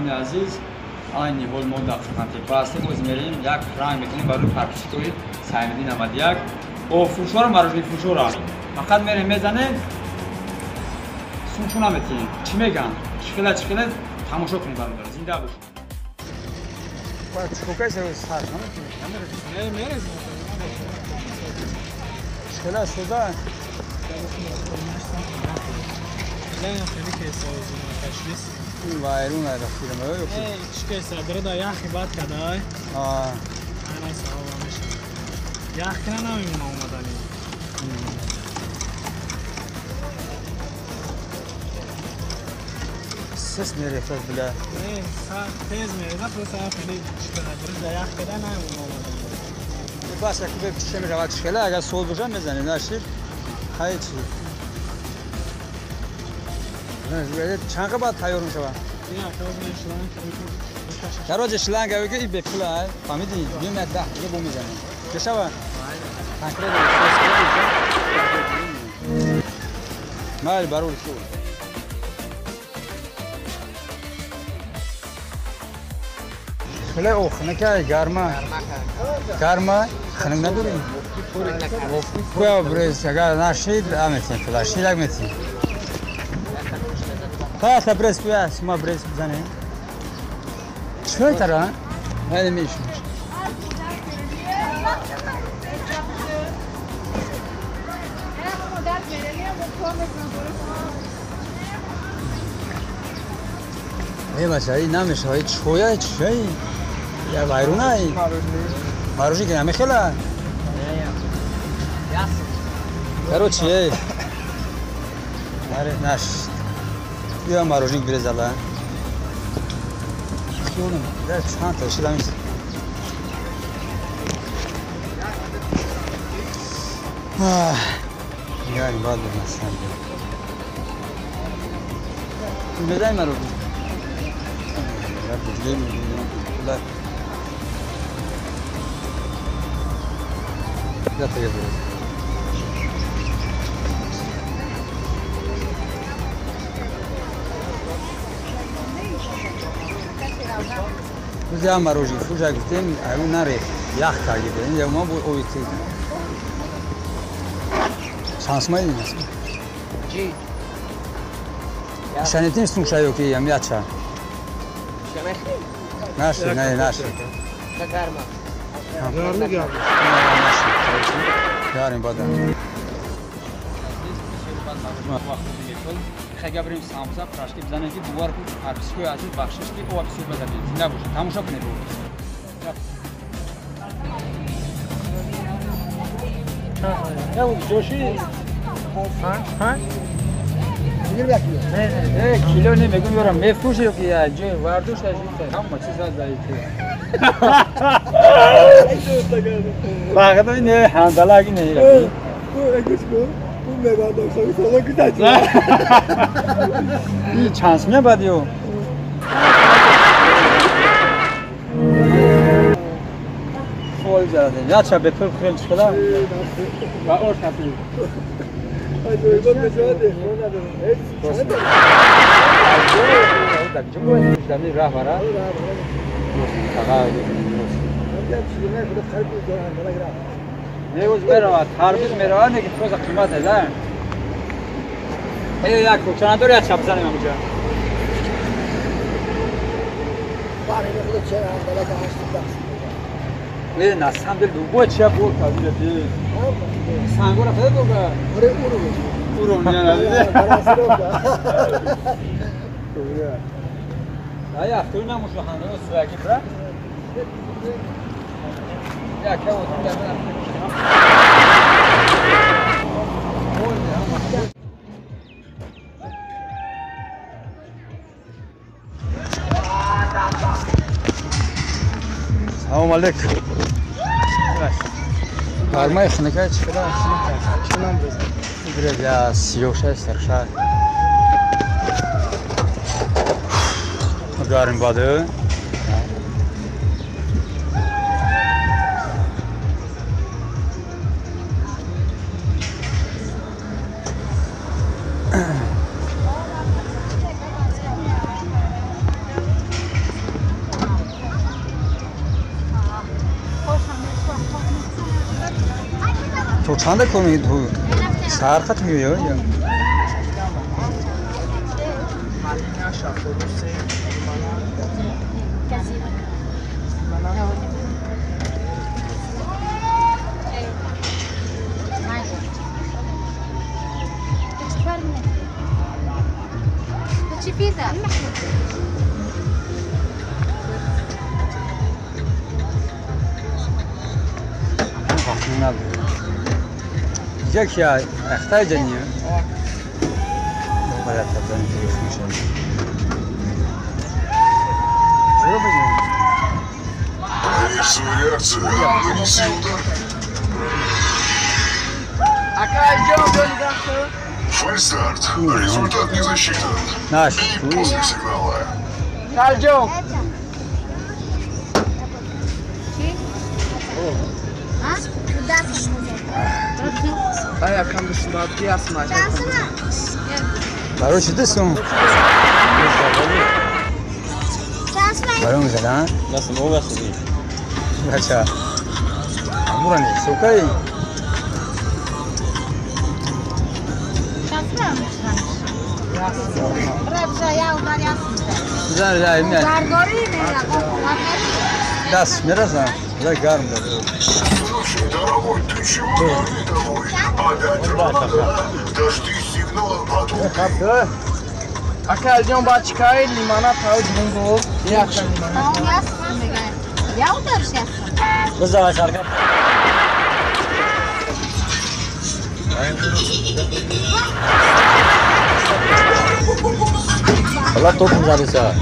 بینندگان عزیز این حال ما در خدمت هستیم. باز میریم یک رنگ میکنیم برای پرکشیکوی سایمدین 91 با فروشوار مراجعی فروشوار فقط میریم میزنیم سونشون نمیتیم چی میگن چخیله تماشا کنیم برادر زنده باشید. باید چکوکای سر سر میریم چخیله سودا خیلی کیسه تشخیص وایرون आहे رفتیم آیا چی کیسه برای یخی باد کدای آه نه سوال میشه یخ کنه نمیمونه اومدنی سس میره فر بلا تیز میره نفر سر خیلی برای یخ کنه نمیمونه اومدنی باشه که بچه میره وقت چخیله اگر سوال بجا میزنی نشیر خیلی چی چند قبل تیار میشه کراج شلنگ اوگه ای بپلا فهمیدی بیم ده یه بو میزنه چه شوا تانکره مال برول شو خله او خنکه گرما خنک نداریم کویا برز اگر نشید آمدیم فلاش نیک میتیم تا برز کویا ما برز بزنیم چه ترا؟ هنی میشه. ای بچه‌ای نمیشه های چویا چی؟ یا وایرونای؟ ماروجی که نمیخله؟ کرو چیه؟ آره نش. یا ماروجی برزالا. Yolum, der çanta şilamış. Yani bazı mesele. Neden var orada? Ya bu değil mi? Bunlar. Yatıyor böyle. Biz ya maroji fuja gittim, ayı nare yak kaydı. Ya ma bu oytu. Şansmaydı nasıl? Ji. Şanetin sunşa yok ki yam yaça. Şanetin? Naş. Takarma. Yarını gel. Yarın badan. خیلی بریم سامسا پراشکی بزنیم که دوباره پرکشیکوی عزیز بخشش که او بسیار بدهید زنده باشه تماشا کنید Ya bu coşu ha? Ne kilo ne meguyorum mefruş yok ya ce vardı şey tamam çiz zayıfı. Bak da ne handala ki ne yapıyor? Bu megadan sonra güzel. İyi şans mı badıyor? Sol zaten. Ya çabe pır krem çıkala. Ba ortası. Hadi öyle mesela de. Hadi rah var ha. Ne uz mera tarbiz mera ne ki koza kıymet eder. Ey ya koçana doğru ya çapsana amca. Var ya bu çera da başladı. Ne nasıl bir bu çap bu tabii de. Sangora feda doga. Ore uru. Uru yani. Ya tuyna mu şu handa suya ki bırak. Ya ke o ya Salam aleyküm. Karma xnaka çıkıra. Şundan biraz ya siyoşa sarşa. Garın badı. çanda konuyu bu. Sarkat mı yiyor ya? Ce pizza? Aklına al. Diyecek ya, ehtayacan ya. Bu kadar tabii yıkmış oldu. Şöyle mi? Фальстарт. Результат не засчитан. Наш. После сигнала. Calcio. Ha? Aia cam de subatia asma. Barulho de som. Barulho de lá. Nasıl o nasıl değil? अच्छा. Amura ne? Sokay. Güzel ya emniyet. Das, neresi? Güzel garım da. Очень дорогой, ты чего рядовой? Опять работа. Дожди сигнала потом. Kaptı. Aquele um bate-cai, limonata, o dingo. E a Kız da şarkı. Allah tokum zadıysa.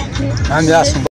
Hem yazsın.